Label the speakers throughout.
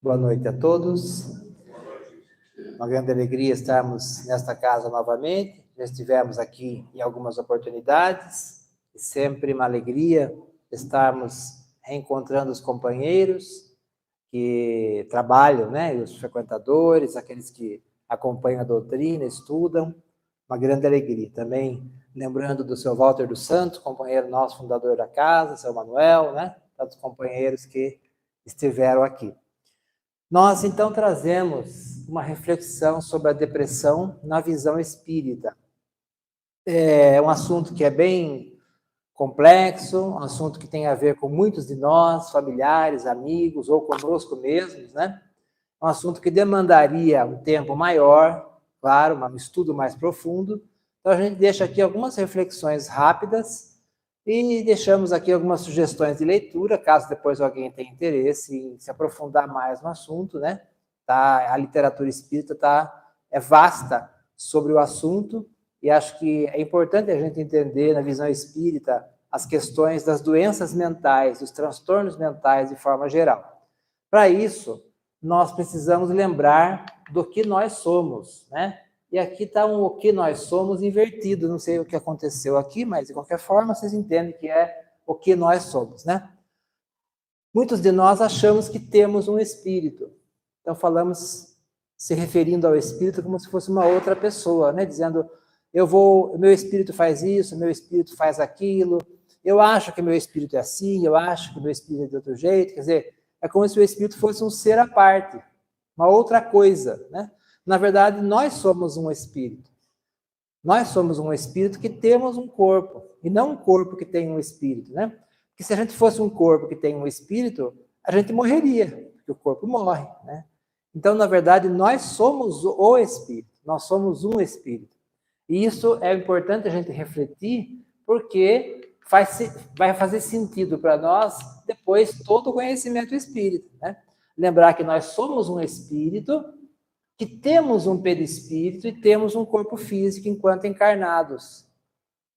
Speaker 1: Boa noite a todos. Uma grande alegria estarmos nesta casa novamente. Já estivemos aqui em algumas oportunidades. E sempre uma alegria estarmos reencontrando os companheiros que trabalham, né? Os frequentadores, aqueles que acompanham a doutrina, estudam. Uma grande alegria. Também lembrando do seu Walter dos Santos, companheiro nosso, fundador da casa, seu Manuel, né? Tantos companheiros que estiveram aqui. Nós, então, trazemos uma reflexão sobre a depressão na visão espírita. É um assunto que é bem complexo, um assunto que tem a ver com muitos de nós, familiares, amigos, ou conosco mesmos, né? Um assunto que demandaria um tempo maior, claro, um estudo mais profundo. Então, a gente deixa aqui algumas reflexões rápidas e deixamos aqui algumas sugestões de leitura, caso depois alguém tenha interesse em se aprofundar mais no assunto, né? A literatura espírita é vasta sobre o assunto, e acho que é importante a gente entender, na visão espírita, as questões das doenças mentais, dos transtornos mentais de forma geral. Para isso, nós precisamos lembrar do que nós somos, né? E aqui está o que nós somos invertido. Não sei o que aconteceu aqui, mas de qualquer forma vocês entendem que é o que nós somos, né? Muitos de nós achamos que temos um espírito. Então falamos se referindo ao espírito como se fosse uma outra pessoa, né? Dizendo, meu espírito faz isso, meu espírito faz aquilo, eu acho que meu espírito é assim, eu acho que meu espírito é de outro jeito. Quer dizer, é como se o espírito fosse um ser à parte, uma outra coisa, né? Na verdade, nós somos um espírito. Nós somos um espírito que temos um corpo, e não um corpo que tem um espírito, né? Porque se a gente fosse um corpo que tem um espírito, a gente morreria, porque o corpo morre, né? Então, na verdade, nós somos o espírito, nós somos um espírito. E isso é importante a gente refletir, porque vai fazer sentido para nós depois todo o conhecimento espírita, né? Lembrar que nós somos um espírito, que temos um perispírito e temos um corpo físico enquanto encarnados.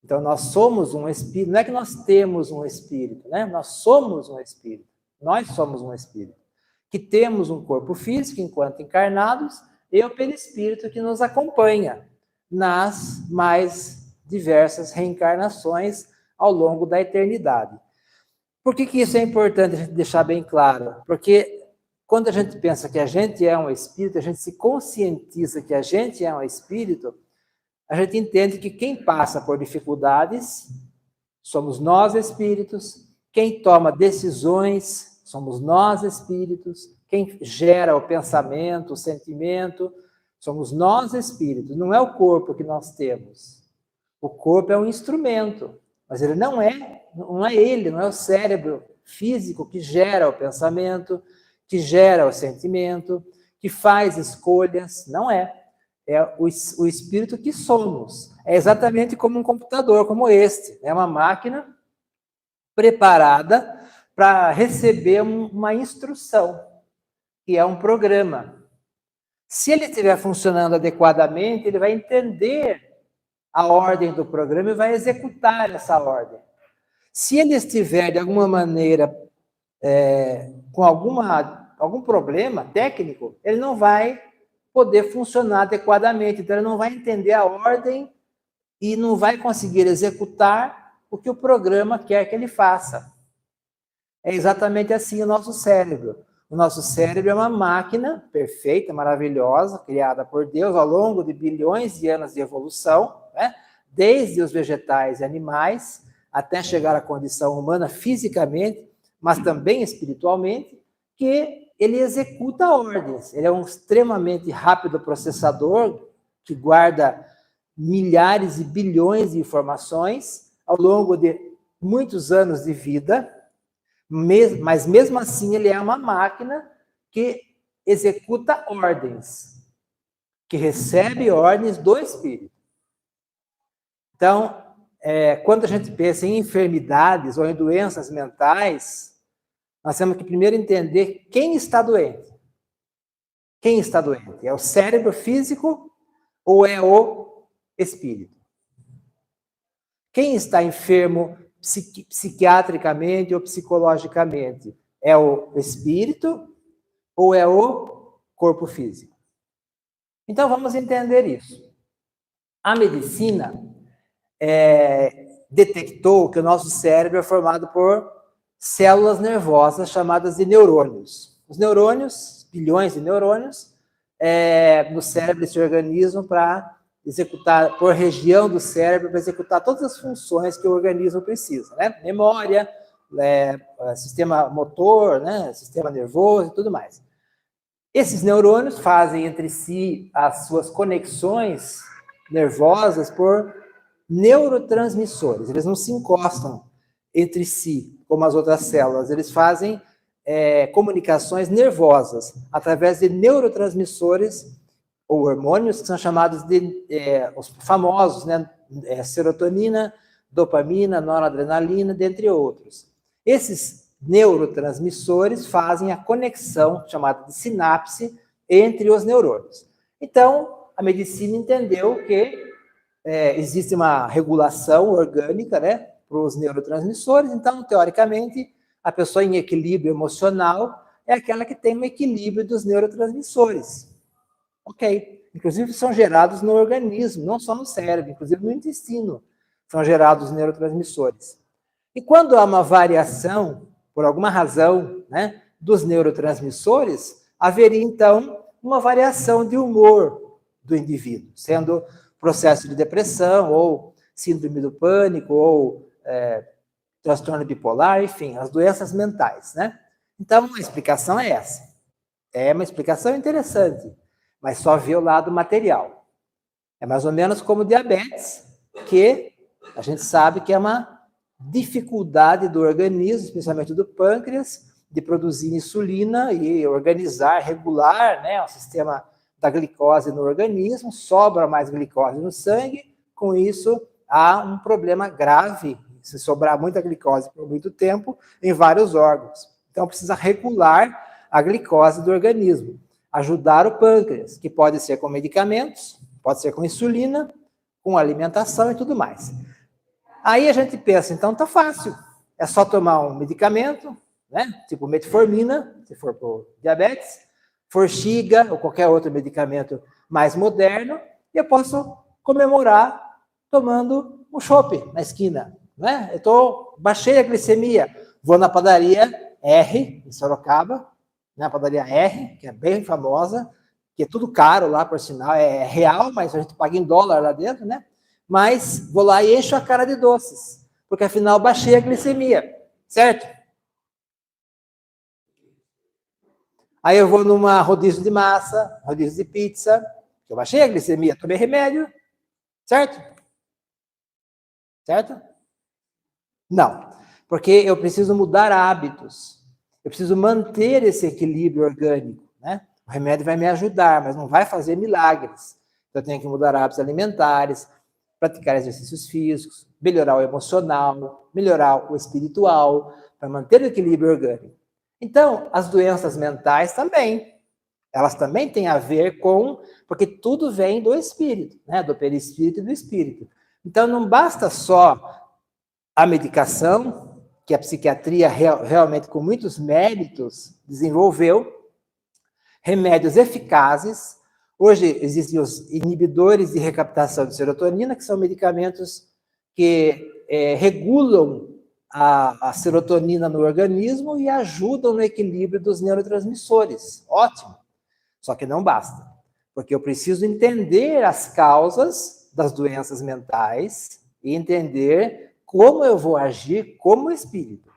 Speaker 1: Então, nós somos um espírito, não é que nós temos um espírito, né? Nós somos um espírito. Nós somos um espírito. Que temos um corpo físico enquanto encarnados e o perispírito que nos acompanha nas mais diversas reencarnações ao longo da eternidade. Por que isso é importante a gente deixar bem claro? Porque quando a gente pensa que a gente é um espírito, a gente se conscientiza que a gente é um espírito, a gente entende que quem passa por dificuldades somos nós espíritos, quem toma decisões somos nós espíritos, quem gera o pensamento, o sentimento, somos nós espíritos, não é o corpo que nós temos. O corpo é um instrumento, mas ele não é o cérebro físico que gera o pensamento, que gera o sentimento, que faz escolhas, não é. É o espírito que somos. É exatamente como um computador, como este. É uma máquina preparada para receber uma instrução, que é um programa. Se ele estiver funcionando adequadamente, ele vai entender a ordem do programa e vai executar essa ordem. Se ele estiver, de alguma maneira, com algum problema técnico, ele não vai poder funcionar adequadamente. Então, ele não vai entender a ordem e não vai conseguir executar o que o programa quer que ele faça. É exatamente assim o nosso cérebro. O nosso cérebro é uma máquina perfeita, maravilhosa, criada por Deus ao longo de bilhões de anos de evolução, né? Desde os vegetais e animais, até chegar à condição humana fisicamente, mas também espiritualmente, que ele executa ordens. Ele é um extremamente rápido processador que guarda milhares e bilhões de informações ao longo de muitos anos de vida, mas mesmo assim ele é uma máquina que executa ordens, que recebe ordens do espírito. Então, quando a gente pensa em enfermidades ou em doenças mentais, nós temos que primeiro entender quem está doente. Quem está doente? É o cérebro físico ou é o espírito? Quem está enfermo psiquiatricamente ou psicologicamente? É o espírito ou é o corpo físico? Então, vamos entender isso. A medicina detectou que o nosso cérebro é formado por células nervosas chamadas de neurônios. Os neurônios, bilhões de neurônios, no cérebro se organizam para executar, por região do cérebro, para executar todas as funções que o organismo precisa, né? Memória, sistema motor, né? Sistema nervoso e tudo mais. Esses neurônios fazem entre si as suas conexões nervosas por neurotransmissores. Eles não se encostam entre si, como as outras células. Eles fazem comunicações nervosas através de neurotransmissores ou hormônios que são chamados de os famosos, né? Serotonina, dopamina, noradrenalina, dentre outros. Esses neurotransmissores fazem a conexão, chamada de sinapse, entre os neurônios. Então, a medicina entendeu que existe uma regulação orgânica, né, para os neurotransmissores. Então, teoricamente, a pessoa em equilíbrio emocional é aquela que tem um equilíbrio dos neurotransmissores. Ok. Inclusive, são gerados no organismo, não só no cérebro, inclusive no intestino são gerados neurotransmissores. E quando há uma variação, por alguma razão, né, dos neurotransmissores, haveria, então, uma variação de humor do indivíduo, sendo processo de depressão, ou síndrome do pânico, ou transtorno bipolar, enfim, as doenças mentais, né? Então, a explicação é essa. É uma explicação interessante, mas só vê o lado material. É mais ou menos como diabetes, que a gente sabe que é uma dificuldade do organismo, especialmente do pâncreas, de produzir insulina e organizar, regular, né, o sistema da glicose no organismo, sobra mais glicose no sangue, com isso há um problema grave, se sobrar muita glicose por muito tempo, em vários órgãos. Então precisa regular a glicose do organismo, ajudar o pâncreas, que pode ser com medicamentos, pode ser com insulina, com alimentação e tudo mais. Aí a gente pensa, então tá fácil, é só tomar um medicamento, né, tipo metformina, se for por diabetes, Forxiga ou qualquer outro medicamento mais moderno, e eu posso comemorar tomando um chopp na esquina, né? Baixei a glicemia, vou na padaria R, em Sorocaba, na padaria R, que é bem famosa, que é tudo caro lá, por sinal, é real, mas a gente paga em dólar lá dentro, né? Mas vou lá e encho a cara de doces, porque afinal baixei a glicemia, certo? Aí eu vou numa rodízio de massa, rodízio de pizza, eu baixei a glicemia, tomei remédio, certo? Certo? Não, porque eu preciso mudar hábitos, eu preciso manter esse equilíbrio orgânico, né? O remédio vai me ajudar, mas não vai fazer milagres. Eu tenho que mudar hábitos alimentares, praticar exercícios físicos, melhorar o emocional, melhorar o espiritual, para manter o equilíbrio orgânico. Então, as doenças mentais também, elas também têm a ver com, porque tudo vem do espírito, né? Do perispírito e do espírito. Então, não basta só a medicação, que a psiquiatria realmente, com muitos méritos, desenvolveu, remédios eficazes. Hoje existem os inibidores de recaptação de serotonina, que são medicamentos que regulam a serotonina no organismo e ajudam no equilíbrio dos neurotransmissores. Ótimo. Só que não basta, porque eu preciso entender as causas das doenças mentais e entender como eu vou agir como espírito.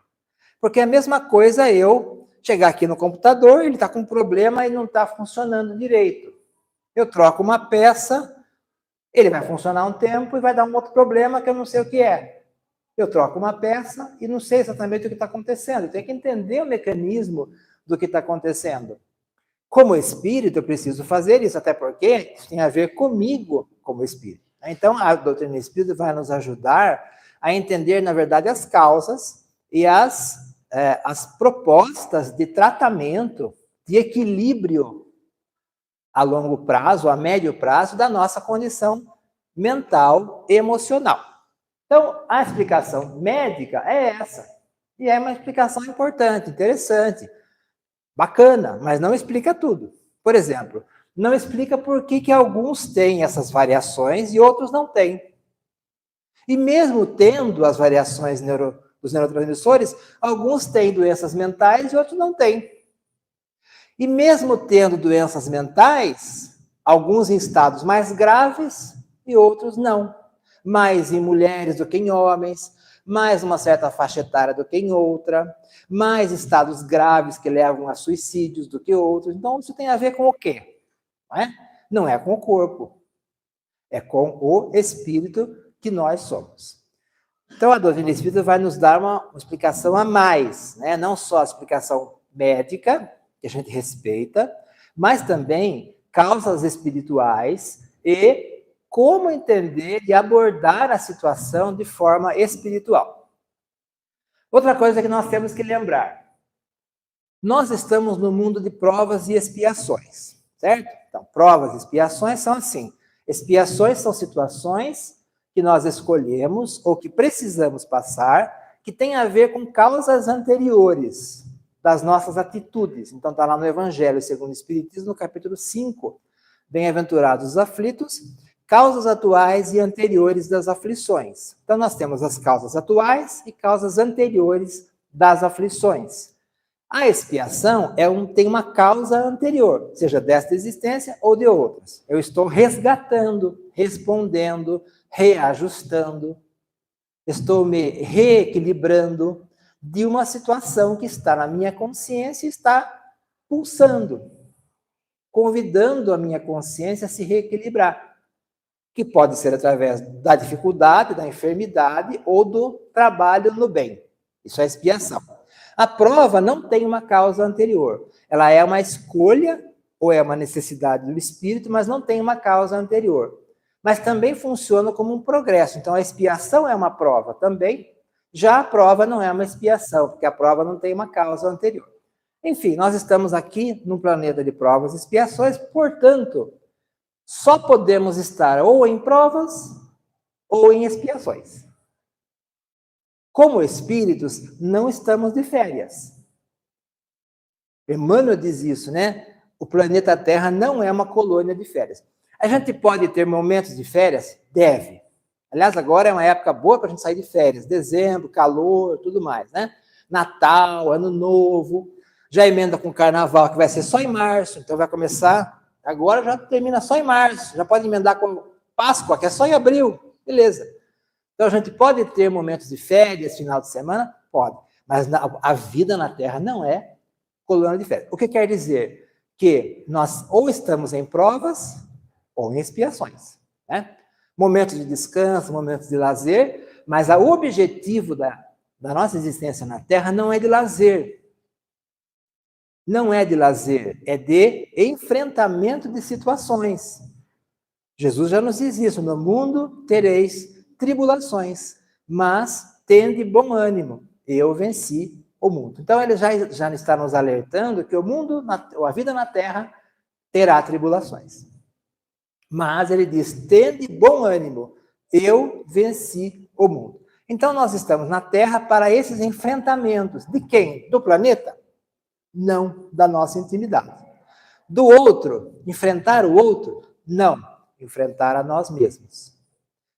Speaker 1: Porque é a mesma coisa eu chegar aqui no computador, ele está com um problema e não está funcionando direito. Eu troco uma peça, ele vai funcionar um tempo e vai dar um outro problema que eu não sei o que é. Eu troco uma peça e não sei exatamente o que está acontecendo. Eu tenho que entender o mecanismo do que está acontecendo. Como espírito, eu preciso fazer isso, até porque isso tem a ver comigo como espírito. Então, a doutrina espírita vai nos ajudar a entender, na verdade, as causas e as propostas de tratamento, de equilíbrio a longo prazo, a médio prazo, da nossa condição mental e emocional. Então, a explicação médica é essa. E é uma explicação importante, interessante. Bacana, mas não explica tudo. Por exemplo, não explica por que alguns têm essas variações e outros não têm. E mesmo tendo as variações dos neurotransmissores, alguns têm doenças mentais e outros não têm. E mesmo tendo doenças mentais, alguns em estados mais graves e outros não. Mais em mulheres do que em homens, mais uma certa faixa etária do que em outra, mais estados graves que levam a suicídios do que outros. Então, isso tem a ver com o quê? Não é com o corpo, é com o espírito que nós somos. Então, a doutrina espírita vai nos dar uma explicação a mais, né? Não só a explicação médica, que a gente respeita, mas também causas espirituais e como entender e abordar a situação de forma espiritual. Outra coisa que nós temos que lembrar. Nós estamos no mundo de provas e expiações, certo? Então, provas e expiações são assim. Expiações são situações que nós escolhemos ou que precisamos passar, que tem a ver com causas anteriores das nossas atitudes. Então, está lá no Evangelho segundo o Espiritismo, no capítulo 5. Bem-aventurados os aflitos, causas atuais e anteriores das aflições. Então, nós temos as causas atuais e causas anteriores das aflições. A expiação tem uma causa anterior, seja desta existência ou de outras. Eu estou resgatando, respondendo, reajustando, estou me reequilibrando de uma situação que está na minha consciência e está pulsando, convidando a minha consciência a se reequilibrar, que pode ser através da dificuldade, da enfermidade ou do trabalho no bem. Isso é expiação. A prova não tem uma causa anterior. Ela é uma escolha ou é uma necessidade do espírito, mas não tem uma causa anterior. Mas também funciona como um progresso. Então, a expiação é uma prova também. Já a prova não é uma expiação, porque a prova não tem uma causa anterior. Enfim, nós estamos aqui num planeta de provas e expiações, portanto, só podemos estar ou em provas ou em expiações. Como espíritos, não estamos de férias. Emmanuel diz isso, né? O planeta Terra não é uma colônia de férias. A gente pode ter momentos de férias? Deve. Aliás, agora é uma época boa para a gente sair de férias. Dezembro, calor, tudo mais, né? Natal, Ano Novo. Já emenda com o Carnaval, que vai ser só em março. Então vai começar... Agora já termina só em março. Já pode emendar com Páscoa, que é só em abril. Beleza. Então a gente pode ter momentos de férias, final de semana? Pode. Mas a vida na Terra não é colônia de férias. O que quer dizer? Que nós ou estamos em provas ou em expiações, né? Momentos de descanso, momentos de lazer, mas o objetivo da nossa existência na Terra não é de lazer. Não é de lazer, é de enfrentamento de situações. Jesus já nos diz isso, no mundo tereis tribulações, mas tende bom ânimo, eu venci o mundo. Então ele já está nos alertando que o mundo, a vida na Terra, terá tribulações. Mas ele diz, tende bom ânimo, eu venci o mundo. Então nós estamos na Terra para esses enfrentamentos. De quem? Do planeta? Não, da nossa intimidade. Do outro, enfrentar o outro? Não, enfrentar a nós mesmos.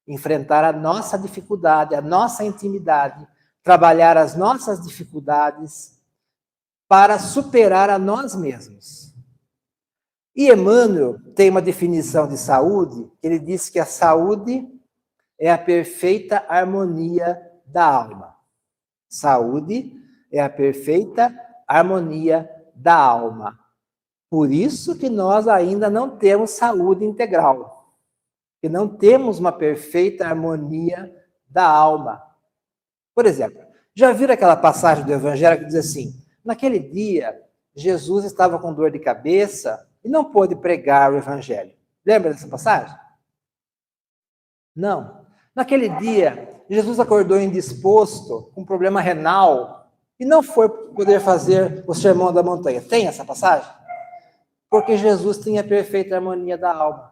Speaker 1: Enfrentar a nossa dificuldade, a nossa intimidade, trabalhar as nossas dificuldades para superar a nós mesmos. E Emmanuel tem uma definição de saúde, ele diz que a saúde é a perfeita harmonia da alma. Saúde é a perfeita harmonia da alma. Por isso que nós ainda não temos saúde integral, que não temos uma perfeita harmonia da alma. Por exemplo, já viram aquela passagem do Evangelho que diz assim, naquele dia, Jesus estava com dor de cabeça e não pôde pregar o Evangelho. Lembra dessa passagem? Não. Naquele dia, Jesus acordou indisposto, com problema renal, e não foi poder fazer o sermão da montanha. Tem essa passagem? Porque Jesus tinha a perfeita harmonia da alma.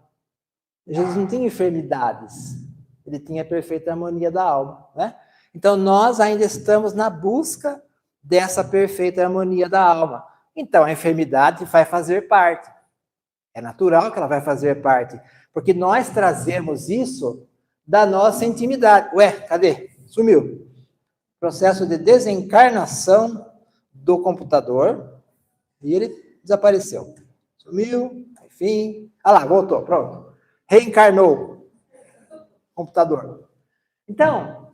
Speaker 1: Jesus não tinha enfermidades. Ele tinha a perfeita harmonia da alma, né? Então, nós ainda estamos na busca dessa perfeita harmonia da alma. Então, a enfermidade vai fazer parte. É natural que ela vai fazer parte, porque nós trazemos isso da nossa intimidade. Ué, cadê? Sumiu. Processo de desencarnação do computador e ele desapareceu. Sumiu, enfim. Ah lá, voltou, pronto. Reencarnou o computador. Então,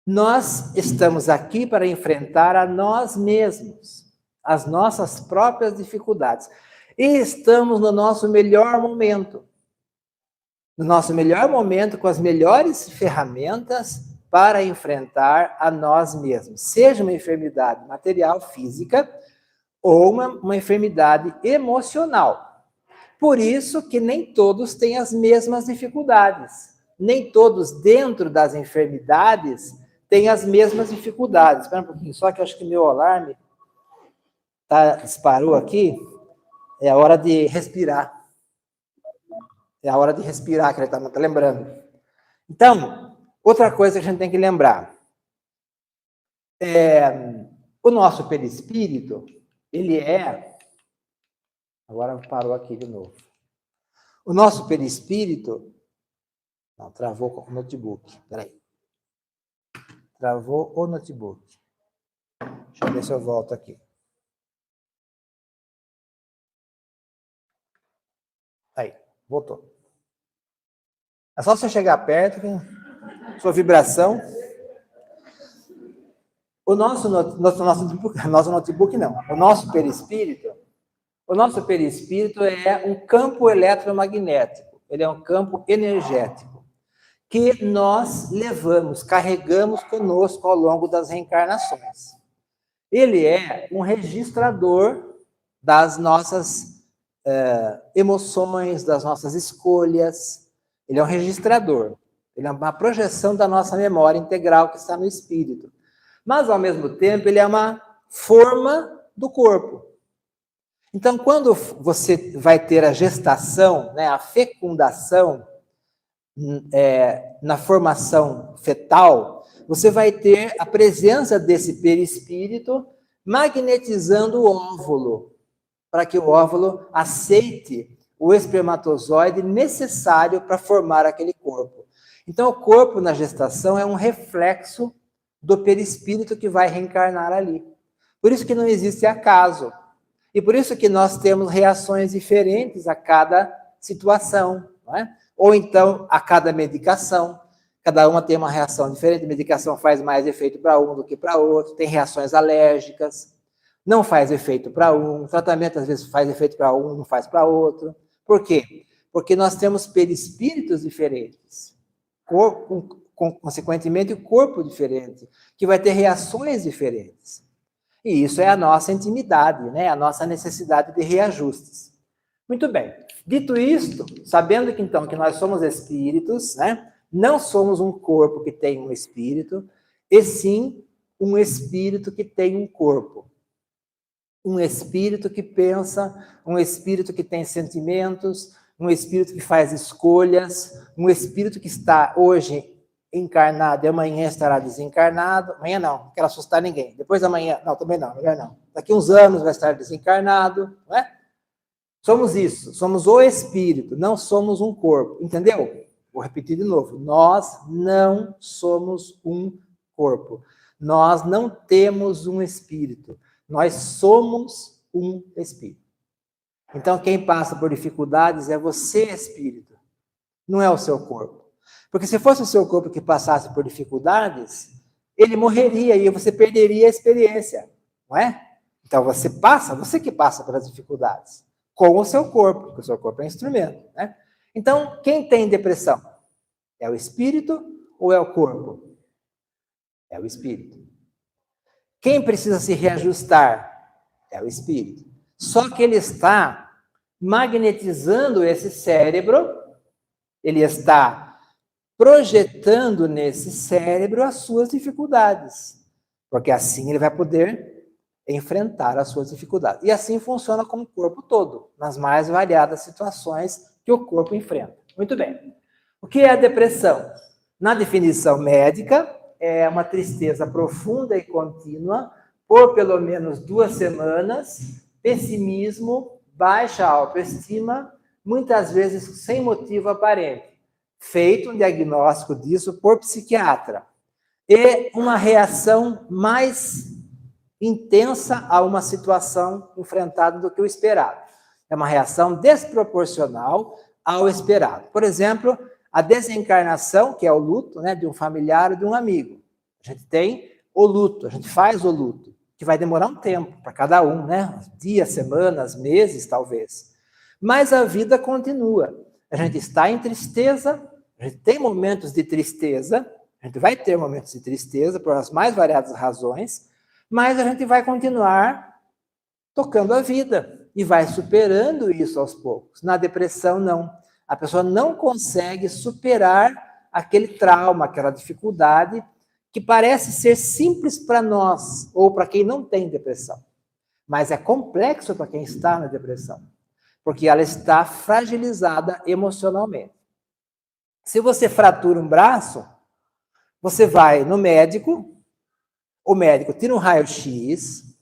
Speaker 1: nós estamos aqui para enfrentar a nós mesmos, as nossas próprias dificuldades. E estamos no nosso melhor momento. No nosso melhor momento, com as melhores ferramentas para enfrentar a nós mesmos. Seja uma enfermidade material, física, ou uma enfermidade emocional. Por isso que nem todos têm as mesmas dificuldades. Nem todos, dentro das enfermidades, têm as mesmas dificuldades. Espera um pouquinho, só que eu acho que meu alarme disparou aqui. É a hora de respirar. É a hora de respirar, que ele está lembrando. Então, outra coisa que a gente tem que lembrar. O nosso perispírito, ele é... Agora parou aqui de novo. O nosso perispírito... Não, travou o notebook. Espera aí. Travou o notebook. Deixa eu ver se eu volto aqui. Aí, voltou. É só você chegar perto, sua vibração. O nosso notebook não. O nosso perispírito é um campo eletromagnético. Ele é um campo energético que nós levamos, carregamos conosco ao longo das reencarnações. Ele é um registrador das nossas emoções, das nossas escolhas. Ele é um registrador. Ele é uma projeção da nossa memória integral que está no espírito. Mas, ao mesmo tempo, ele é uma forma do corpo. Então, quando você vai ter a gestação, né, a fecundação, na formação fetal, você vai ter a presença desse perispírito magnetizando o óvulo, para que o óvulo aceite o espermatozoide necessário para formar aquele corpo. Então, o corpo na gestação é um reflexo do perispírito que vai reencarnar ali. Por isso que não existe acaso. E por isso que nós temos reações diferentes a cada situação, não é? Ou então a cada medicação. Cada uma tem uma reação diferente. A medicação faz mais efeito para um do que para outro. Tem reações alérgicas. Não faz efeito para um. O tratamento, às vezes, faz efeito para um, não faz para outro. Por quê? Porque nós temos perispíritos diferentes. Consequentemente, o corpo diferente, que vai ter reações diferentes. E isso é a nossa intimidade, né? A nossa necessidade de reajustes. Muito bem. Dito isto, sabendo que, então, que nós somos espíritos, né? Não somos um corpo que tem um espírito, e sim um espírito que tem um corpo. Um espírito que pensa, um espírito que tem sentimentos, um espírito que faz escolhas, um espírito que está hoje encarnado e amanhã estará desencarnado. Amanhã não quero assustar ninguém. Depois da manhã, não, também não, melhor não. Daqui uns anos vai estar desencarnado, não é? Somos isso, somos o espírito, não somos um corpo, entendeu? Vou repetir de novo, nós não somos um corpo, nós não temos um espírito, nós somos um espírito. Então, quem passa por dificuldades é você, espírito, não é o seu corpo. Porque se fosse o seu corpo que passasse por dificuldades, ele morreria e você perderia a experiência, não é? Então, você que passa pelas dificuldades, com o seu corpo, porque o seu corpo é um instrumento, né? Então, quem tem depressão? É o espírito ou é o corpo? É o espírito. Quem precisa se reajustar? É o espírito. Só que ele está magnetizando esse cérebro, ele está projetando nesse cérebro as suas dificuldades, porque assim ele vai poder enfrentar as suas dificuldades. E assim funciona com o corpo todo, nas mais variadas situações que o corpo enfrenta. Muito bem. O que é a depressão? Na definição médica, é uma tristeza profunda e contínua por pelo menos 2 semanas, pessimismo, baixa autoestima, muitas vezes sem motivo aparente. Feito um diagnóstico disso por psiquiatra. E uma reação mais intensa a uma situação enfrentada do que o esperado. É uma reação desproporcional ao esperado. Por exemplo, a desencarnação, que é o luto, né, de um familiar ou de um amigo. A gente tem o luto, a gente faz o luto, que vai demorar um tempo para cada um, né? Dias, semanas, meses, talvez. Mas a vida continua. A gente está em tristeza, a gente tem momentos de tristeza, a gente vai ter momentos de tristeza por as mais variadas razões, mas a gente vai continuar tocando a vida e vai superando isso aos poucos. Na depressão, não. A pessoa não consegue superar aquele trauma, aquela dificuldade que parece ser simples para nós ou para quem não tem depressão. Mas é complexo para quem está na depressão, porque ela está fragilizada emocionalmente. Se você fratura um braço, você vai no médico, o médico tira um raio-x,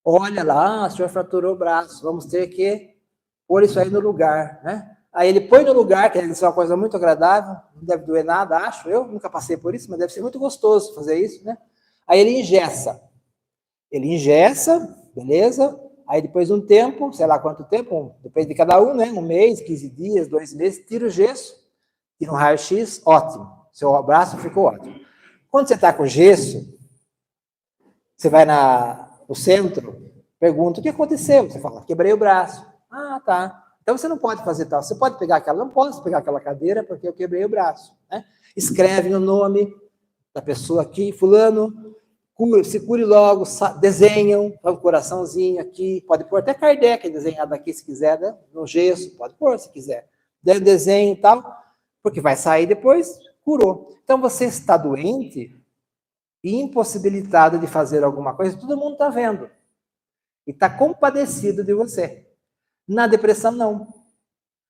Speaker 1: olha lá, o senhor fraturou o braço, vamos ter que pôr isso aí no lugar, né? Aí ele põe no lugar, que é uma coisa muito agradável, não deve doer nada, acho, eu nunca passei por isso, mas deve ser muito gostoso fazer isso, né? Aí ele engessa, beleza? Aí depois de um tempo, sei lá quanto tempo, depende de cada um, né? 1 mês, 15 dias, 2 meses, tira o gesso, tira um raio-x, ótimo, seu braço ficou ótimo. Quando você está com gesso, você vai no centro, pergunta o que aconteceu, você fala, quebrei o braço. Ah, tá. Então você não pode fazer tal, você pode pegar aquela, não posso pegar aquela cadeira porque eu quebrei o braço, né? Escreve o nome da pessoa aqui, fulano, se cure logo, desenham, um coraçãozinho aqui, pode pôr até Kardec desenhado aqui se quiser, né? No gesso, pode pôr se quiser. Desenho e tal, porque vai sair depois, curou. Então você está doente e impossibilitado de fazer alguma coisa, todo mundo está vendo. E está compadecido de você. Na depressão, não.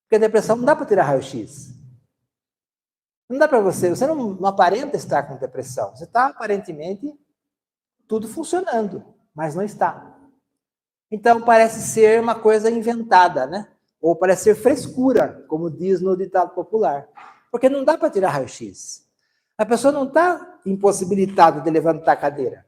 Speaker 1: Porque a depressão não dá para tirar raio-x. Não dá para você não aparenta estar com depressão. Você está, aparentemente, tudo funcionando, mas não está. Então, parece ser uma coisa inventada, né? Ou parece ser frescura, como diz no ditado popular. Porque não dá para tirar raio-x. A pessoa não está impossibilitada de levantar a cadeira.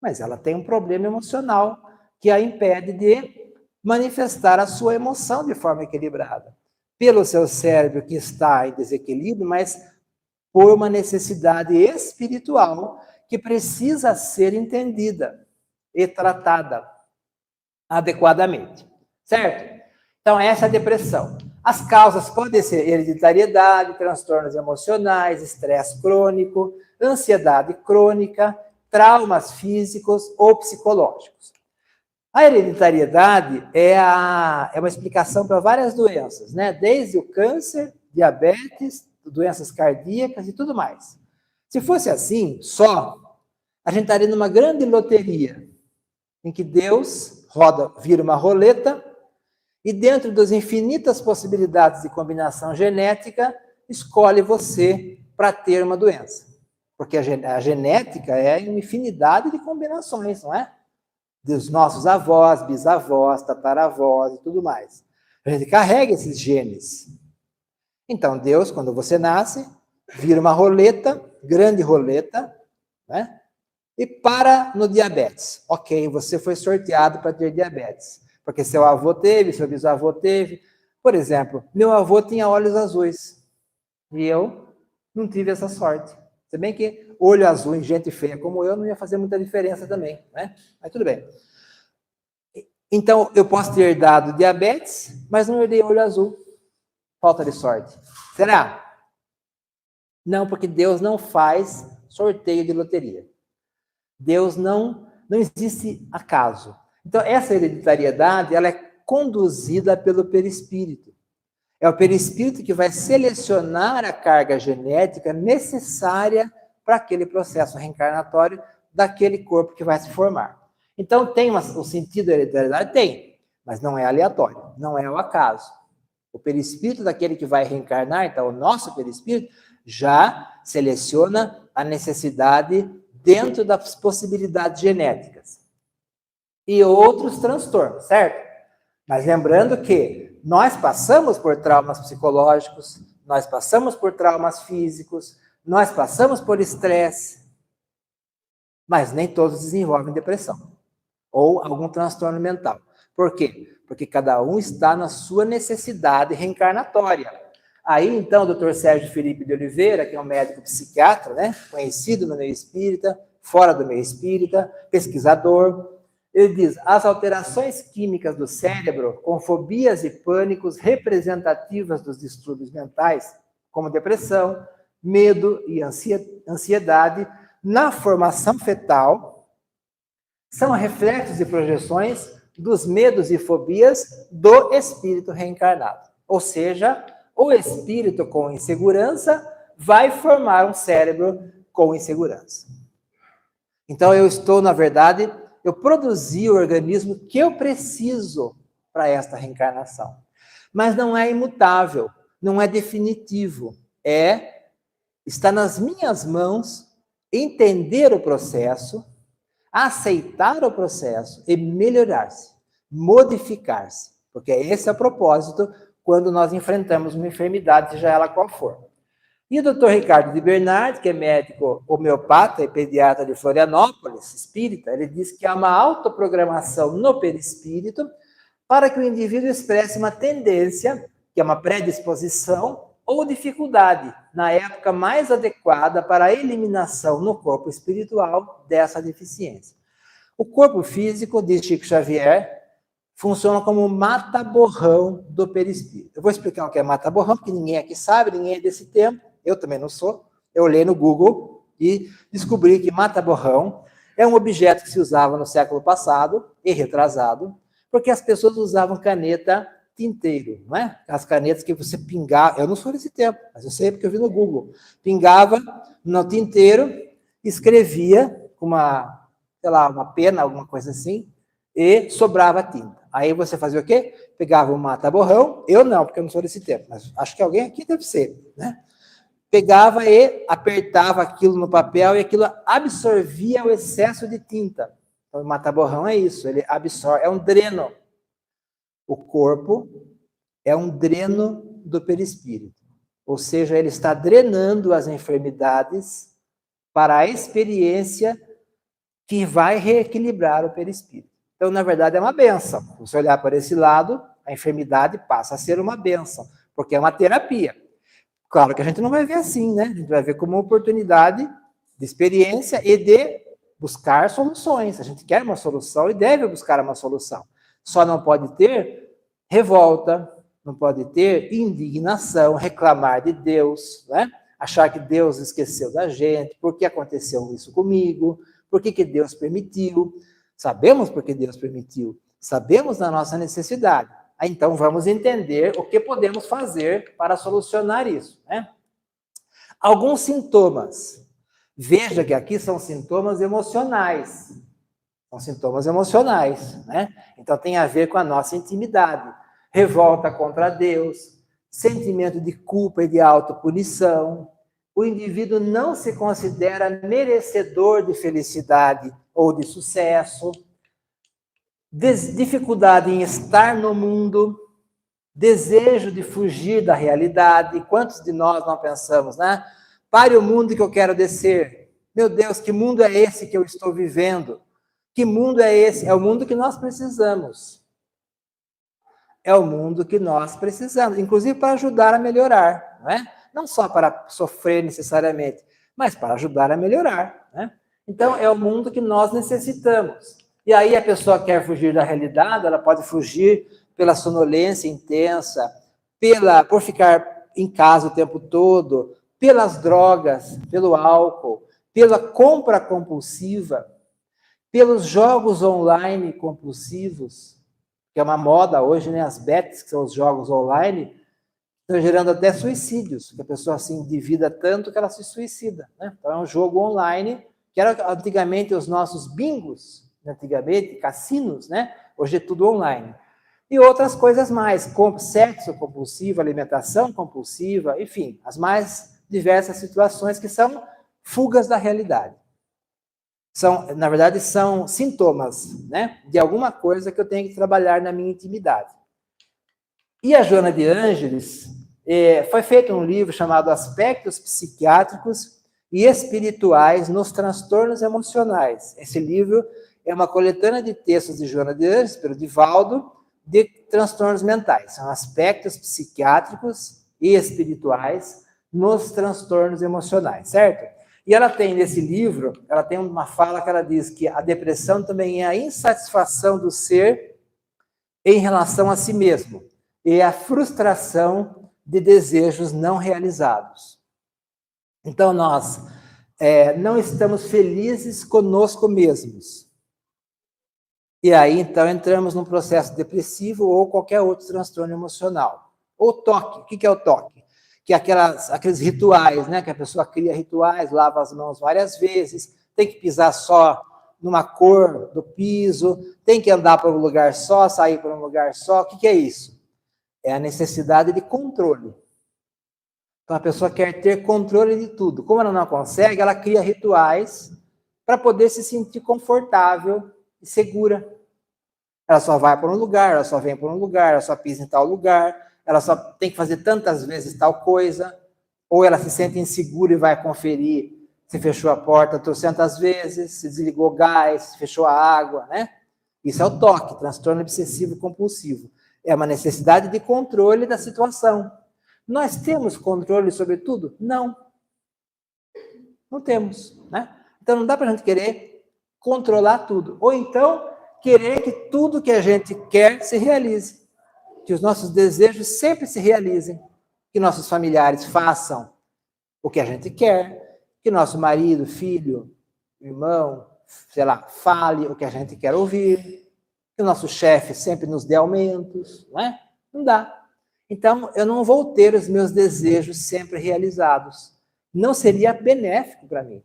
Speaker 1: Mas ela tem um problema emocional que a impede de manifestar a sua emoção de forma equilibrada. Pelo seu cérebro que está em desequilíbrio, mas por uma necessidade espiritual que precisa ser entendida e tratada adequadamente. Certo? Então, essa é a depressão. As causas podem ser hereditariedade, transtornos emocionais, estresse crônico, ansiedade crônica, traumas físicos ou psicológicos. A hereditariedade é uma explicação para várias doenças, né? Desde o câncer, diabetes, doenças cardíacas e tudo mais. Se fosse assim, só, a gente estaria numa grande loteria, em que Deus vira uma roleta, e dentro das infinitas possibilidades de combinação genética, escolhe você para ter uma doença. Porque a genética é uma infinidade de combinações, não é? Dos nossos avós, bisavós, tataravós e tudo mais. A gente carrega esses genes. Então, Deus, quando você nasce, vira uma roleta, grande roleta, né? E para no diabetes. Ok, você foi sorteado para ter diabetes. Porque seu avô teve, seu bisavô teve. Por exemplo, meu avô tinha olhos azuis. E eu não tive essa sorte. Se bem que olho azul em gente feia como eu não ia fazer muita diferença também, né? Mas tudo bem. Então, eu posso ter herdado diabetes, mas não herdei olho azul. Falta de sorte. Será? Não, porque Deus não faz sorteio de loteria. Deus não existe acaso. Então, essa hereditariedade, ela é conduzida pelo perispírito. É o perispírito que vai selecionar a carga genética necessária para aquele processo reencarnatório daquele corpo que vai se formar. Então, tem o sentido da hereditariedade? Tem, mas não é aleatório, não é o acaso. O perispírito daquele que vai reencarnar, então o nosso perispírito, já seleciona a necessidade dentro das possibilidades genéticas. E outros transtornos, certo? Mas lembrando que nós passamos por traumas psicológicos, nós passamos por traumas físicos, nós passamos por estresse, mas nem todos desenvolvem depressão ou algum transtorno mental. Por quê? Porque cada um está na sua necessidade reencarnatória. Aí, então, o Dr. Sérgio Felipe de Oliveira, que é um médico psiquiatra, né, conhecido no meio espírita, fora do meio espírita, pesquisador, ele diz: as alterações químicas do cérebro, com fobias e pânicos representativas dos distúrbios mentais, como depressão, medo e ansiedade, na formação fetal, são reflexos e projeções dos medos e fobias do espírito reencarnado. Ou seja, o espírito com insegurança vai formar um cérebro com insegurança. Então, na verdade, eu produzi o organismo que eu preciso para esta reencarnação. Mas não é imutável, não é definitivo. Está nas minhas mãos entender o processo, aceitar o processo e melhorar-se, modificar-se. Porque esse é o propósito quando nós enfrentamos uma enfermidade, seja ela qual for. E o Dr. Ricardo de Bernardi, que é médico homeopata e pediatra de Florianópolis, espírita, ele diz que há uma autoprogramação no perispírito para que o indivíduo expresse uma tendência, que é uma predisposição ou dificuldade, na época mais adequada para a eliminação no corpo espiritual dessa deficiência. O corpo físico, diz Chico Xavier, funciona como mata-borrão do perispírito. Eu vou explicar o que é mata-borrão, porque ninguém aqui sabe, ninguém é desse tempo, eu também não sou. Eu olhei no Google e descobri que mata-borrão é um objeto que se usava no século passado e retrasado, porque as pessoas usavam caneta tinteiro, não é? As canetas que você pingava, eu não sou desse tempo, mas eu sei porque eu vi no Google. Pingava no tinteiro, escrevia com uma pena, alguma coisa assim, e sobrava tinta. Aí você fazia o quê? Pegava um mata-borrão, eu não, porque eu não sou desse tempo, mas acho que alguém aqui deve ser, né? Pegava e apertava aquilo no papel e aquilo absorvia o excesso de tinta. Então, o mata-borrão é isso, ele absorve, é um dreno. O corpo é um dreno do perispírito. Ou seja, ele está drenando as enfermidades para a experiência que vai reequilibrar o perispírito. Então, na verdade, é uma bênção. Se você olhar para esse lado, a enfermidade passa a ser uma bênção, porque é uma terapia. Claro que a gente não vai ver assim, né? A gente vai ver como uma oportunidade de experiência e de buscar soluções. A gente quer uma solução e deve buscar uma solução. Só não pode ter revolta, não pode ter indignação, reclamar de Deus, né? Achar que Deus esqueceu da gente, por que aconteceu isso comigo, por que Deus permitiu. Sabemos por que Deus permitiu, sabemos da nossa necessidade. Então vamos entender o que podemos fazer para solucionar isso, né? Alguns sintomas. Veja que aqui são sintomas emocionais. São sintomas emocionais, né? Então tem a ver com a nossa intimidade. Revolta contra Deus, sentimento de culpa e de autopunição. O indivíduo não se considera merecedor de felicidade ou de sucesso. Dificuldade em estar no mundo. Desejo de fugir da realidade. Quantos de nós não pensamos, né? Pare o mundo que eu quero descer. Meu Deus, que mundo é esse que eu estou vivendo? Que mundo é esse? É o mundo que nós precisamos. É o mundo que nós precisamos, inclusive para ajudar a melhorar, não é? Não só para sofrer necessariamente, mas para ajudar a melhorar, né? Então, é o mundo que nós necessitamos. E aí a pessoa quer fugir da realidade, ela pode fugir pela sonolência intensa, por ficar em casa o tempo todo, pelas drogas, pelo álcool, pela compra compulsiva, pelos jogos online compulsivos, que é uma moda hoje, né? As bets, que são os jogos online, estão gerando até suicídios, que a pessoa se endivida tanto que ela se suicida, né? Então é um jogo online, que era antigamente os nossos bingos, antigamente, cassinos, né? Hoje é tudo online. E outras coisas mais, como sexo compulsivo, alimentação compulsiva, enfim, as mais diversas situações que são fugas da realidade. Na verdade, são sintomas, né, de alguma coisa que eu tenho que trabalhar na minha intimidade. E a Joana de Ângeles, foi feito um livro chamado Aspectos Psiquiátricos e Espirituais nos Transtornos Emocionais. Esse livro é uma coletânea de textos de Joana de Ângeles, pelo Divaldo, de transtornos mentais. São aspectos psiquiátricos e espirituais nos transtornos emocionais, certo? E ela tem, nesse livro, ela tem uma fala que ela diz que a depressão também é a insatisfação do ser em relação a si mesmo e a frustração de desejos não realizados. Então, nós não estamos felizes conosco mesmos. E aí, então, entramos num processo depressivo ou qualquer outro transtorno emocional. Ou toque. O que é o toque? Que é aqueles rituais, né? Que a pessoa cria rituais, lava as mãos várias vezes, tem que pisar só numa cor do piso, tem que andar para um lugar só, sair para um lugar só. O que é isso? É a necessidade de controle. Então, a pessoa quer ter controle de tudo. Como ela não consegue, ela cria rituais para poder se sentir confortável e segura. Ela só vai para um lugar, ela só vem para um lugar, ela só pisa em tal lugar, ela só tem que fazer tantas vezes tal coisa, ou ela se sente insegura e vai conferir se fechou a porta trocentas vezes, se desligou o gás, se fechou a água, né? Isso é o toque, transtorno obsessivo compulsivo. É uma necessidade de controle da situação. Nós temos controle sobre tudo? Não. Não temos, né? Então não dá para a gente querer controlar tudo. Ou então querer que tudo que a gente quer se realize. Que os nossos desejos sempre se realizem. Que nossos familiares façam o que a gente quer. Que nosso marido, filho, irmão, sei lá, fale o que a gente quer ouvir. Que o nosso chefe sempre nos dê aumentos, não é? Não dá. Então, eu não vou ter os meus desejos sempre realizados. Não seria benéfico para mim.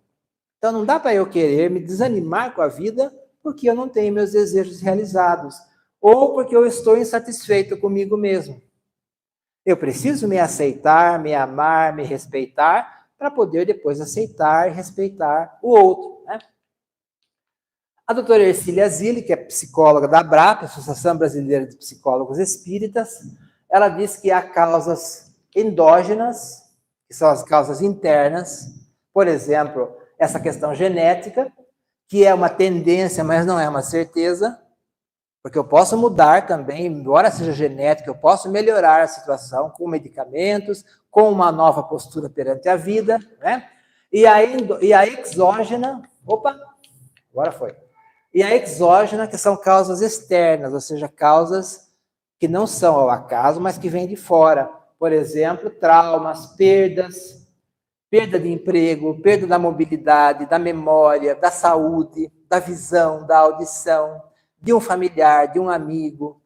Speaker 1: Então, não dá para eu querer me desanimar com a vida porque eu não tenho meus desejos realizados. Ou porque eu estou insatisfeito comigo mesmo. Eu preciso me aceitar, me amar, me respeitar, para poder depois aceitar e respeitar o outro, né? A doutora Ercília Zilli, que é psicóloga da ABRAP, Associação Brasileira de Psicólogos Espíritas, ela diz que há causas endógenas, que são as causas internas, por exemplo, essa questão genética, que é uma tendência, mas não é uma certeza, porque eu posso mudar também, embora seja genética, eu posso melhorar a situação com medicamentos, com uma nova postura perante a vida, né? E a exógena, agora foi. E a exógena, que são causas externas, ou seja, causas que não são ao acaso, mas que vêm de fora. Por exemplo, traumas, perdas, perda de emprego, perda da mobilidade, da memória, da saúde, da visão, da audição, de um familiar, de um amigo,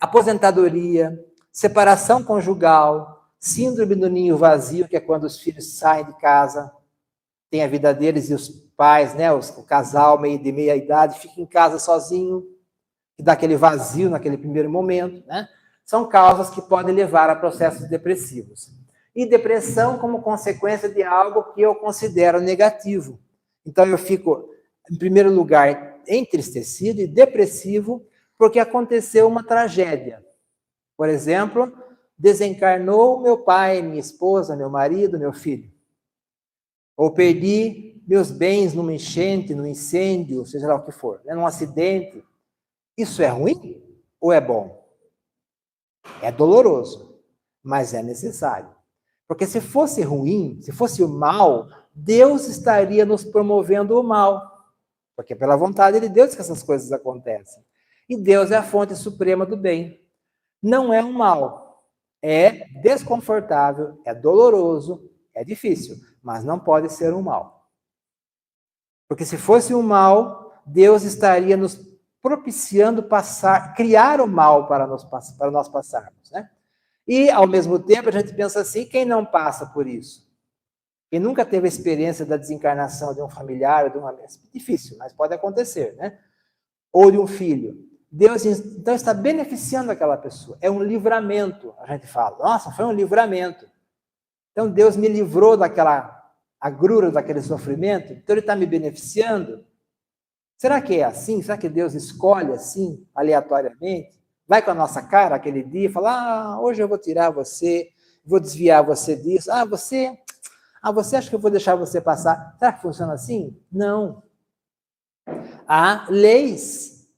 Speaker 1: aposentadoria, separação conjugal, síndrome do ninho vazio, que é quando os filhos saem de casa, tem a vida deles e os pais, né, o casal de meia idade, fica em casa sozinho, que dá aquele vazio naquele primeiro momento, né? São causas que podem levar a processos depressivos. E depressão como consequência de algo que eu considero negativo. Então eu fico, em primeiro lugar, entristecido e depressivo porque aconteceu uma tragédia. Por exemplo, desencarnou meu pai, minha esposa, meu marido, meu filho. Ou perdi meus bens numa enchente, num incêndio, seja lá o que for, né, num acidente. Isso é ruim ou é bom? É doloroso, mas é necessário. Porque se fosse ruim, se fosse o mal, Deus estaria nos promovendo o mal. Porque é pela vontade de Deus que essas coisas acontecem. E Deus é a fonte suprema do bem. Não é um mal. É desconfortável, é doloroso, é difícil, mas não pode ser um mal. Porque se fosse um mal, Deus estaria nos propiciando criar o mal para nós passarmos, né? E, ao mesmo tempo, a gente pensa assim, quem não passa por isso? Quem nunca teve a experiência da desencarnação de um familiar, de uma... É difícil, mas pode acontecer, né? Ou de um filho. Deus, então, está beneficiando aquela pessoa. É um livramento, a gente fala. Nossa, foi um livramento. Então, Deus me livrou daquela agrura daquele sofrimento, então ele está me beneficiando. Será que é assim? Será que Deus escolhe assim, aleatoriamente? Vai com a nossa cara aquele dia e fala, hoje eu vou tirar você, vou desviar você disso. Você acha que eu vou deixar você passar? Será que funciona assim? Não. Há leis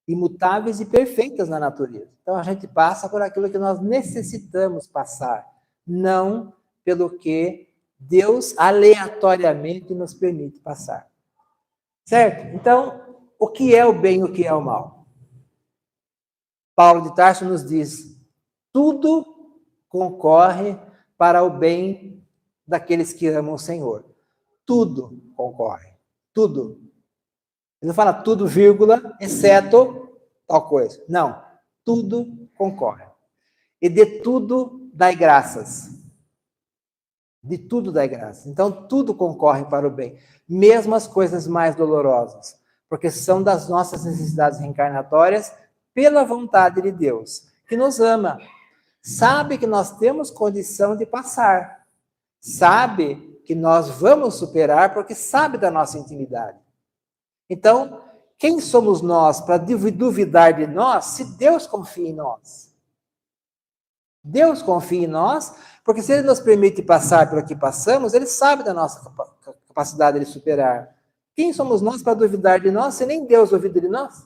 Speaker 1: imutáveis e perfeitas na natureza. Então a gente passa por aquilo que nós necessitamos passar, não pelo que Deus aleatoriamente nos permite passar. Certo? Então, o que é o bem e o que é o mal? Paulo de Tarso nos diz, tudo concorre para o bem daqueles que amam o Senhor. Tudo concorre. Tudo. Ele não fala tudo, vírgula, exceto tal coisa. Não. Tudo concorre. E de tudo dai graças. De tudo dai graças. Então, tudo concorre para o bem. Mesmo as coisas mais dolorosas. Porque são das nossas necessidades reencarnatórias pela vontade de Deus, que nos ama. Sabe que nós temos condição de passar. Sabe que nós vamos superar porque sabe da nossa intimidade. Então, quem somos nós para duvidar de nós se Deus confia em nós? Deus confia em nós, porque se Ele nos permite passar pelo que passamos, Ele sabe da nossa capacidade de superar. Quem somos nós para duvidar de nós se nem Deus duvida de nós?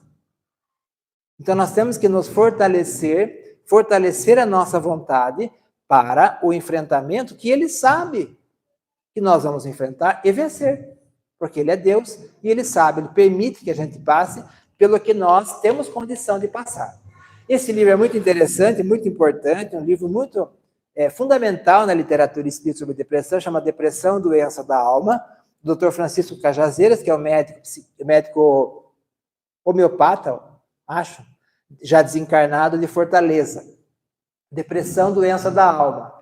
Speaker 1: Então, nós temos que nos fortalecer a nossa vontade para o enfrentamento que Ele sabe que nós vamos enfrentar e vencer. Porque Ele é Deus e Ele sabe, Ele permite que a gente passe pelo que nós temos condição de passar. Esse livro é muito interessante, muito importante, um livro muito fundamental na literatura espírita sobre depressão, chama Depressão, Doença da Alma, do Dr. Francisco Cajazeiras, que é o médico homeopata, acho, já desencarnado, de Fortaleza. Depressão, Doença da Alma.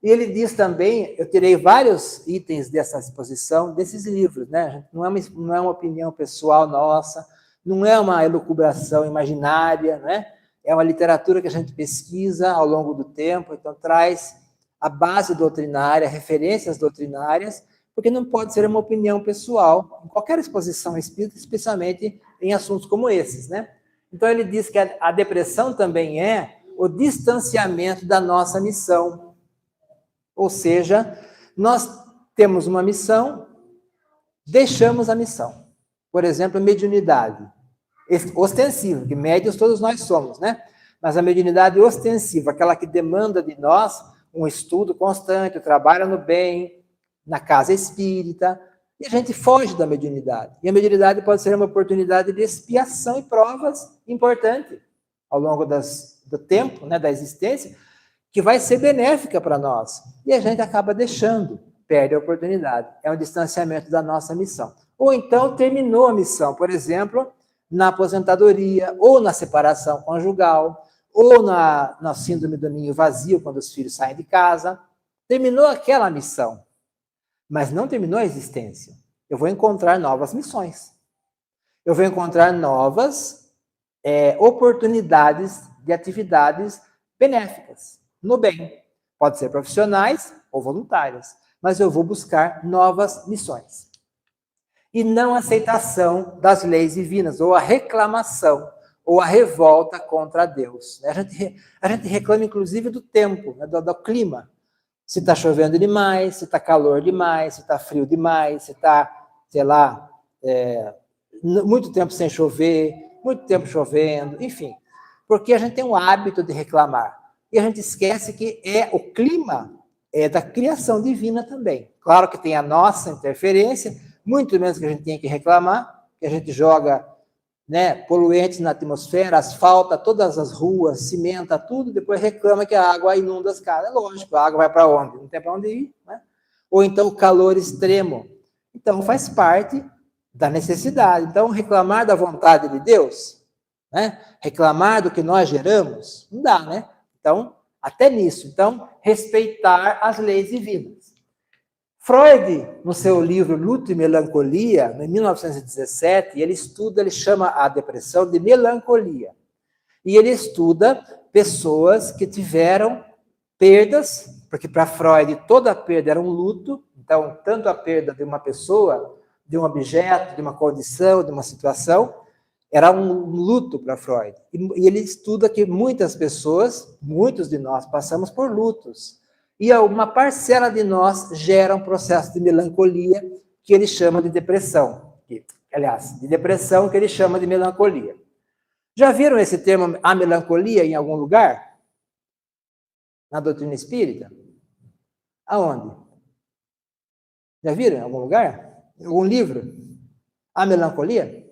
Speaker 1: E ele diz também, eu tirei vários itens dessa exposição, desses livros, né? Não é uma opinião pessoal nossa, não é uma elucubração imaginária, né? É uma literatura que a gente pesquisa ao longo do tempo, então traz a base doutrinária, referências doutrinárias, porque não pode ser uma opinião pessoal em qualquer exposição espírita, especialmente em assuntos como esses, né? Então ele diz que a depressão também é o distanciamento da nossa missão. Ou seja, nós temos uma missão, deixamos a missão. Por exemplo, mediunidade ostensiva, que médiuns todos nós somos, né? Mas a mediunidade ostensiva, aquela que demanda de nós um estudo constante, o trabalho no bem, na casa espírita, e a gente foge da mediunidade. E a mediunidade pode ser uma oportunidade de expiação e provas importante ao longo do tempo, né, da existência, que vai ser benéfica para nós. E a gente acaba deixando, perde a oportunidade. É um distanciamento da nossa missão. Ou então terminou a missão, por exemplo, na aposentadoria, ou na separação conjugal, ou na síndrome do ninho vazio, quando os filhos saem de casa. Terminou aquela missão, mas não terminou a existência. Eu vou encontrar novas missões. Eu vou encontrar novas oportunidades de atividades benéficas, no bem. Pode ser profissionais ou voluntárias, mas eu vou buscar novas missões. E não a aceitação das leis divinas, ou a reclamação, ou a revolta contra Deus. A gente reclama, inclusive, do tempo, né, do clima. Se está chovendo demais, se está calor demais, se está frio demais, se está, sei lá, muito tempo sem chover, muito tempo chovendo, enfim. Porque a gente tem o hábito de reclamar. E a gente esquece que o clima é da criação divina também. Claro que tem a nossa interferência, muito menos que a gente tenha que reclamar, que a gente joga, né, poluentes na atmosfera, asfalta todas as ruas, cimenta tudo, depois reclama que a água inunda as casas. É lógico, a água vai para onde? Não tem para onde ir, né? Ou então o calor extremo. Então faz parte da necessidade. Então reclamar da vontade de Deus, né? Reclamar do que nós geramos, não dá, né? Então, até nisso. Então, respeitar as leis divinas. Freud, no seu livro Luto e Melancolia, em 1917, ele chama a depressão de melancolia. E ele estuda pessoas que tiveram perdas, porque para Freud toda perda era um luto, Então, tanto a perda de uma pessoa, de um objeto, de uma condição, de uma situação, era um luto para Freud. E ele estuda que muitas pessoas, muitos de nós, passamos por lutos. E uma parcela de nós gera um processo de melancolia que ele chama de depressão. Aliás, de depressão que ele chama de melancolia. Já viram esse termo, a melancolia, em algum lugar? Na doutrina espírita? Aonde? Já viram em algum lugar? Em algum livro? A melancolia?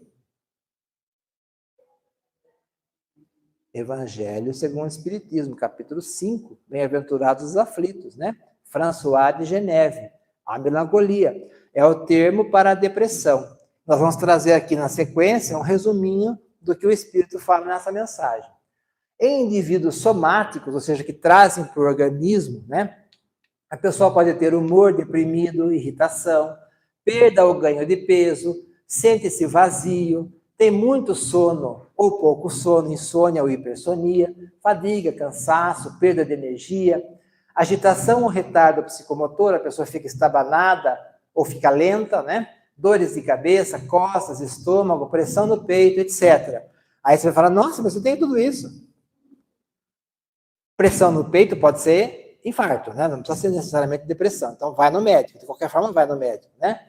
Speaker 1: Evangelho segundo o Espiritismo, capítulo 5, Bem-aventurados os aflitos, né? François de Geneve. A melancolia é o termo para a depressão. Nós vamos trazer aqui na sequência um resuminho do que o Espírito fala nessa mensagem. Em indivíduos somáticos, ou seja, que trazem para o organismo, né? A pessoa pode ter humor deprimido, irritação, perda ou ganho de peso, sente-se vazio, tem muito sono ou pouco sono, insônia ou hipersonia, fadiga, cansaço, perda de energia, agitação ou retardo psicomotor, a pessoa fica estabanada ou fica lenta, né? Dores de cabeça, costas, estômago, pressão no peito, etc. Aí você vai falar, nossa, mas eu tenho tudo isso. Pressão no peito pode ser infarto, né? Não precisa ser necessariamente depressão. Então, vai no médico. De qualquer forma, vai no médico, né?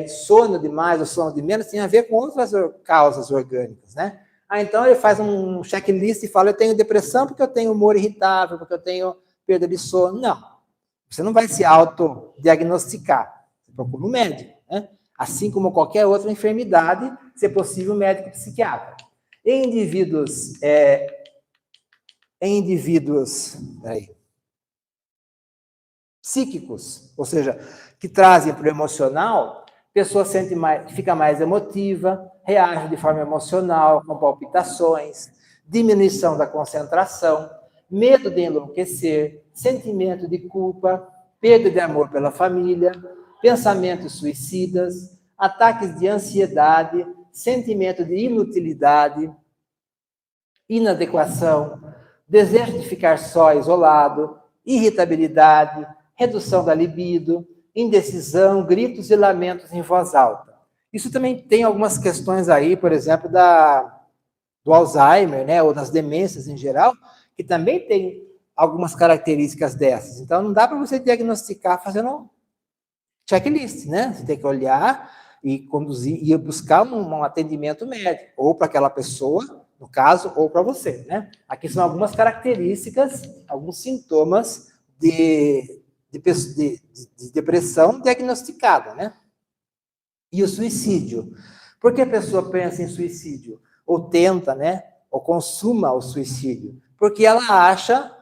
Speaker 1: Sono demais ou sono de menos tem a ver com outras causas orgânicas, né? Então, ele faz um checklist e fala, eu tenho depressão porque eu tenho humor irritável, porque eu tenho perda de sono. Não. Você não vai se autodiagnosticar. Você procura um médico, né? Assim como qualquer outra enfermidade, se é possível, um médico psiquiatra. Em indivíduos psíquicos, ou seja, que trazem para o emocional, a pessoa fica mais emotiva, reage de forma emocional, com palpitações, diminuição da concentração, medo de enlouquecer, sentimento de culpa, perda de amor pela família, pensamentos suicidas, ataques de ansiedade, sentimento de inutilidade, inadequação, desejo de ficar só, isolado, irritabilidade, redução da libido, indecisão, gritos e lamentos em voz alta. Isso também tem algumas questões aí, por exemplo, do Alzheimer, né, ou das demências em geral, que também tem algumas características dessas. Então, não dá para você diagnosticar fazendo checklist, né? Você tem que olhar e conduzir, e buscar um atendimento médico, ou para aquela pessoa, no caso, ou para você, né? Aqui são algumas características, alguns sintomas de depressão diagnosticada, né? E o suicídio. Por que a pessoa pensa em suicídio? Ou tenta, né? Ou consuma o suicídio? Porque ela acha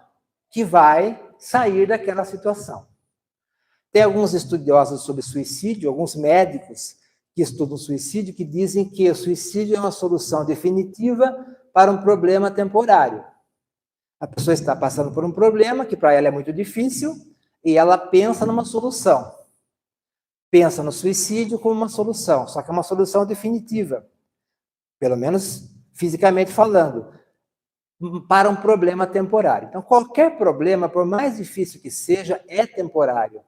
Speaker 1: que vai sair daquela situação. Tem alguns estudiosos sobre suicídio, alguns médicos que estudam suicídio, que dizem que o suicídio é uma solução definitiva para um problema temporário. A pessoa está passando por um problema que para ela é muito difícil e ela pensa numa solução. Pensa no suicídio como uma solução, só que é uma solução definitiva, pelo menos fisicamente falando, para um problema temporário. Então, qualquer problema, por mais difícil que seja, é temporário.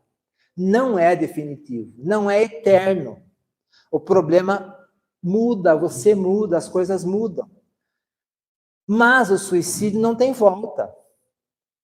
Speaker 1: Não é definitivo, não é eterno. O problema muda, você muda, as coisas mudam. Mas o suicídio não tem volta,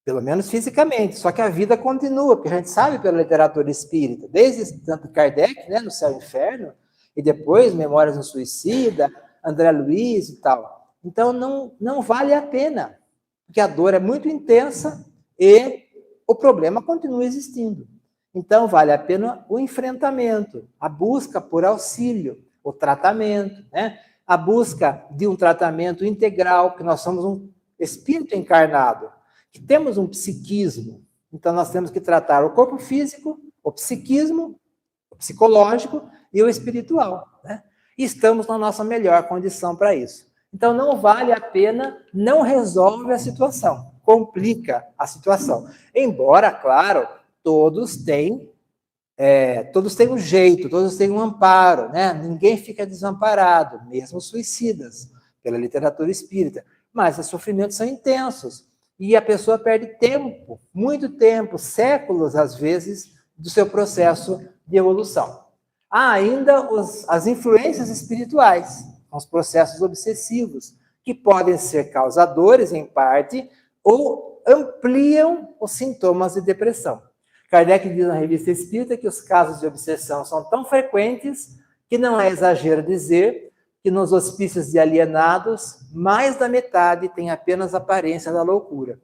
Speaker 1: pelo menos fisicamente, só que a vida continua, porque a gente sabe pela literatura espírita, desde tanto Kardec, né, no Céu e Inferno, e depois Memórias do Suicida, André Luiz e tal. Então não vale a pena, porque a dor é muito intensa e o problema continua existindo. Então, vale a pena o enfrentamento, a busca por auxílio, o tratamento, né? A busca de um tratamento integral, porque nós somos um espírito encarnado, que temos um psiquismo. Então, nós temos que tratar o corpo físico, o psiquismo, o psicológico e o espiritual, né? E estamos na nossa melhor condição para isso. Então, não vale a pena, não resolve a situação, complica a situação. Embora, claro, todos têm um jeito, todos têm um amparo, né? Ninguém fica desamparado, mesmo os suicidas, pela literatura espírita. Mas os sofrimentos são intensos e a pessoa perde tempo, muito tempo, séculos às vezes, do seu processo de evolução. Há ainda as influências espirituais, os processos obsessivos, que podem ser causadores, em parte, ou ampliam os sintomas de depressão. Kardec diz na Revista Espírita que os casos de obsessão são tão frequentes que não é exagero dizer que nos hospícios de alienados, mais da metade tem apenas aparência da loucura.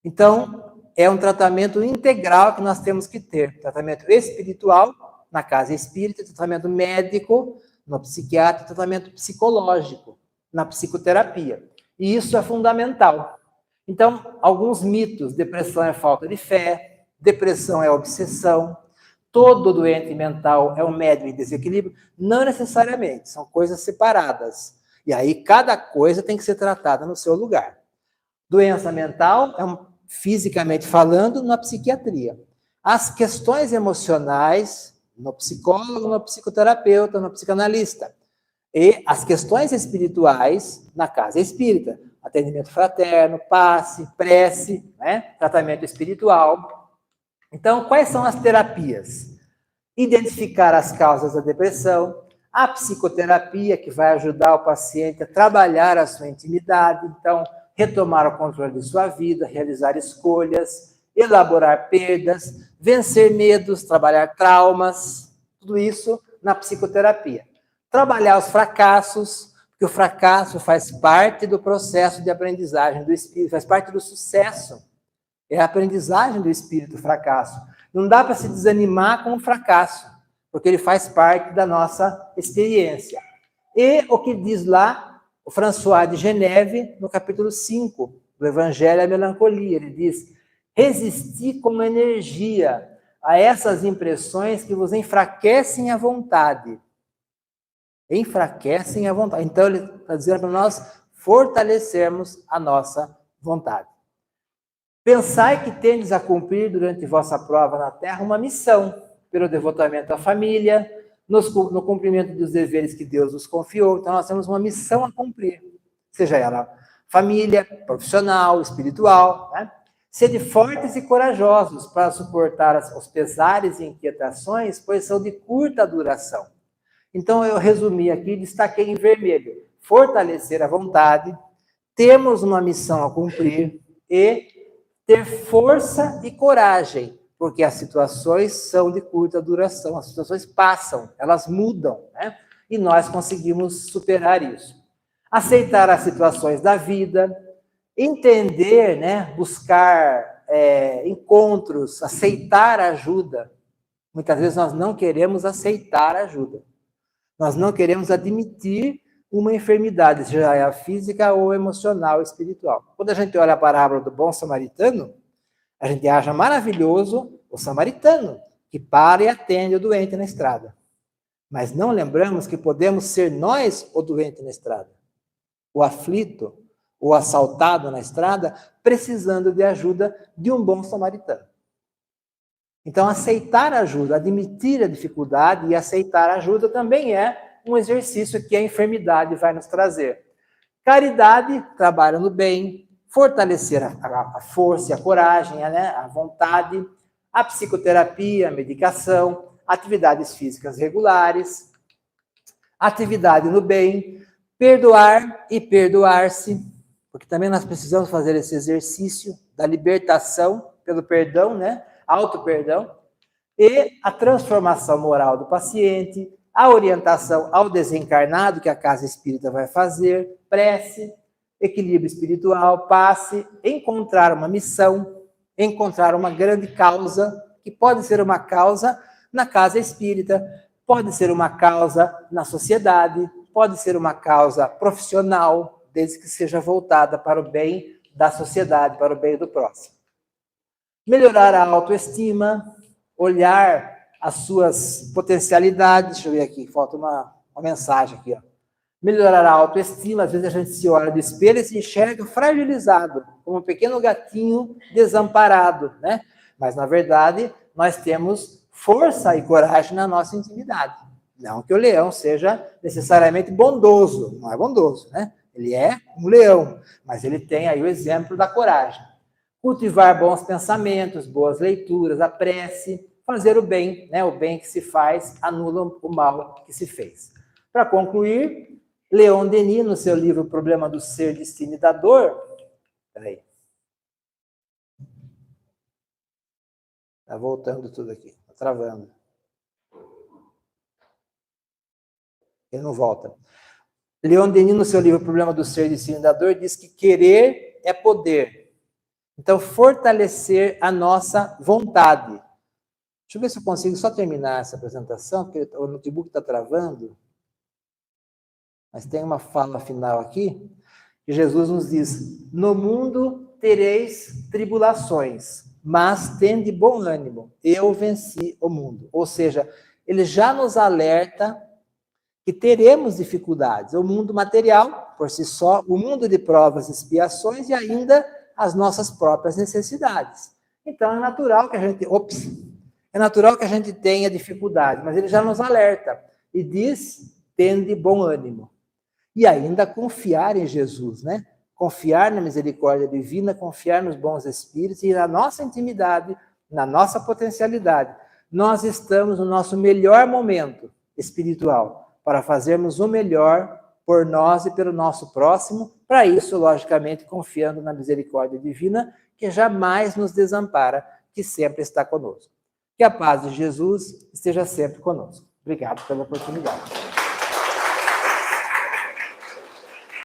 Speaker 1: Então, é um tratamento integral que nós temos que ter. Tratamento espiritual, na casa espírita, tratamento médico, no psiquiatra, tratamento psicológico, na psicoterapia. E isso é fundamental. Então, alguns mitos: depressão é falta de fé, depressão é obsessão, todo doente mental é um médium em desequilíbrio. Não necessariamente, são coisas separadas. E aí, cada coisa tem que ser tratada no seu lugar. Doença mental é fisicamente falando, na psiquiatria. As questões emocionais, no psicólogo, no psicoterapeuta, no psicanalista. E as questões espirituais, na casa espírita. Atendimento fraterno, passe, prece, né? Tratamento espiritual. Então, quais são as terapias? Identificar as causas da depressão, a psicoterapia, que vai ajudar o paciente a trabalhar a sua intimidade, então, retomar o controle de sua vida, realizar escolhas, elaborar perdas, vencer medos, trabalhar traumas, tudo isso na psicoterapia. Trabalhar os fracassos, porque o fracasso faz parte do processo de aprendizagem do espírito, faz parte do sucesso. É a aprendizagem do espírito, o fracasso. Não dá para se desanimar com o fracasso, porque ele faz parte da nossa experiência. E o que diz lá o François de Geneve, no capítulo 5 do Evangelho à Melancolia, ele diz: resisti com energia a essas impressões que vos enfraquecem a vontade. Enfraquecem a vontade. Então, ele está dizendo para nós fortalecermos a nossa vontade. Pensai que tendes a cumprir durante vossa prova na terra uma missão, pelo devotamento à família, no cumprimento dos deveres que Deus nos confiou. Então, nós temos uma missão a cumprir, seja ela família, profissional, espiritual, né? Sede fortes e corajosos para suportar os pesares e inquietações, pois são de curta duração. Então, eu resumi aqui, destaquei em vermelho: fortalecer a vontade, temos uma missão a cumprir e ter força e coragem, porque as situações são de curta duração, as situações passam, elas mudam, né? E nós conseguimos superar isso. Aceitar as situações da vida, entender, né? Buscar encontros, aceitar ajuda. Muitas vezes nós não queremos aceitar ajuda. Nós não queremos admitir uma enfermidade, seja ela física ou emocional, espiritual. Quando a gente olha a parábola do bom samaritano, a gente acha maravilhoso o samaritano, que para e atende o doente na estrada. Mas não lembramos que podemos ser nós o doente na estrada, o aflito, o assaltado na estrada, precisando de ajuda de um bom samaritano. Então, aceitar ajuda, admitir a dificuldade e aceitar ajuda também é um exercício que a enfermidade vai nos trazer. Caridade, trabalho no bem, fortalecer a força e a coragem, né? A vontade, a psicoterapia, a medicação, atividades físicas regulares, atividade no bem, perdoar e perdoar-se, porque também nós precisamos fazer esse exercício da libertação pelo perdão, né? Auto-perdão, e a transformação moral do paciente, a orientação ao desencarnado que a casa espírita vai fazer, prece, equilíbrio espiritual, passe, encontrar uma missão, encontrar uma grande causa, que pode ser uma causa na casa espírita, pode ser uma causa na sociedade, pode ser uma causa profissional, desde que seja voltada para o bem da sociedade, para o bem do próximo. Melhorar a autoestima, olhar as suas potencialidades. Deixa eu ver aqui, falta uma mensagem aqui, ó. Melhorar a autoestima, às vezes a gente se olha no espelho e se enxerga fragilizado, como um pequeno gatinho desamparado, né? Mas, na verdade, nós temos força e coragem na nossa intimidade. Não que o leão seja necessariamente bondoso, não é bondoso, né? Ele é um leão, mas ele tem aí o exemplo da coragem. Cultivar bons pensamentos, boas leituras, a prece, fazer o bem, né? O bem que se faz anula o mal que se fez. Para concluir, Leon Denis, no seu livro O Problema do Ser, Destino e da Dor, peraí, está voltando tudo aqui, está travando. Ele não volta. Leon Denis, no seu livro O Problema do Ser, Destino e da Dor, diz que querer é poder. Então, fortalecer a nossa vontade. Deixa eu ver se eu consigo só terminar essa apresentação, porque o notebook está travando. Mas tem uma fala final aqui, que Jesus nos diz: no mundo tereis tribulações, mas tende bom ânimo, eu venci o mundo. Ou seja, ele já nos alerta que teremos dificuldades. O mundo material, por si só, o mundo de provas e expiações e ainda as nossas próprias necessidades. Então, é natural que a gente tenha dificuldade, mas ele já nos alerta e diz: tende bom ânimo. E ainda confiar em Jesus, né? Confiar na misericórdia divina, confiar nos bons espíritos e na nossa intimidade, na nossa potencialidade. Nós estamos no nosso melhor momento espiritual para fazermos o melhor por nós e pelo nosso próximo. Para isso, logicamente, confiando na misericórdia divina, que jamais nos desampara, que sempre está conosco. Que a paz de Jesus esteja sempre conosco. Obrigado pela oportunidade.